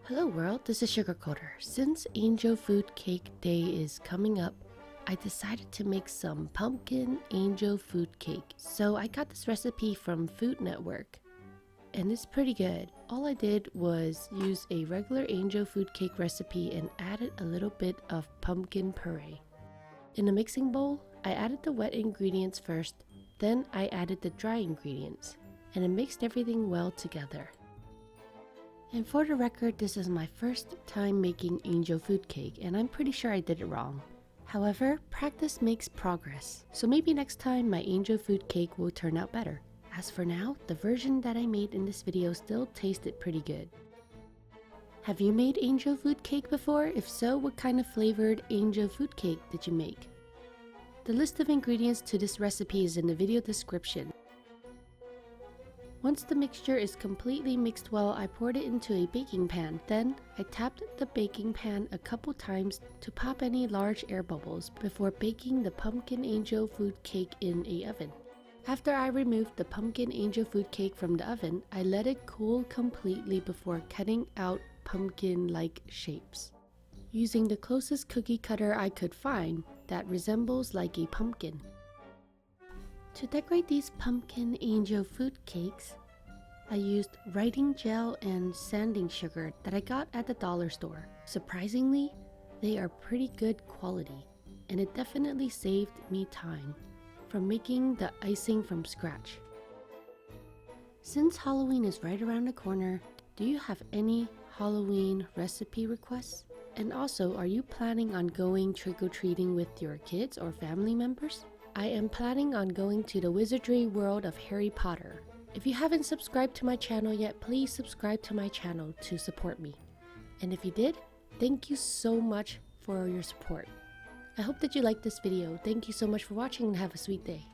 Hello world, this is Sugarcoder. Since Angel Food Cake Day is coming up, I decided to make some pumpkin angel food cake. So I got this recipe from Food Network and it's pretty good. All I did was use a regular angel food cake recipe and added a little bit of pumpkin puree. In a mixing bowl, I added the wet ingredients first, then I added the dry ingredients and I mixed everything well together. And for the record, this is my first time making angel food cake and I'm pretty sure I did it wrong. However, practice makes progress, so maybe next time my angel food cake will turn out better. As for now, the version that I made in this video still tasted pretty good. Have you made angel food cake before? If so, what kind of flavored angel food cake did you make? The list of ingredients to this recipe is in the video description. Once the mixture is completely mixed well, I poured it into a baking pan. Then, I tapped the baking pan a couple times to pop any large air bubbles before baking the pumpkin angel food cake in a oven. After I removed the pumpkin angel food cake from the oven, I let it cool completely before cutting out pumpkin-like shapes, using the closest cookie cutter I could find that resembles like a pumpkin. To decorate these pumpkin angel food cakes, I used writing gel and sanding sugar that I got at the dollar store. Surprisingly, they are pretty good quality, and it definitely saved me time from making the icing from scratch. Since Halloween is right around the corner, do you have any Halloween recipe requests? And also, are you planning on going trick-or-treating with your kids or family members? I am planning on going to the wizardry world of Harry Potter. If you haven't subscribed to my channel yet, please subscribe to my channel to support me. And if you did, thank you so much for your support. I hope that you liked this video. Thank you so much for watching and have a sweet day.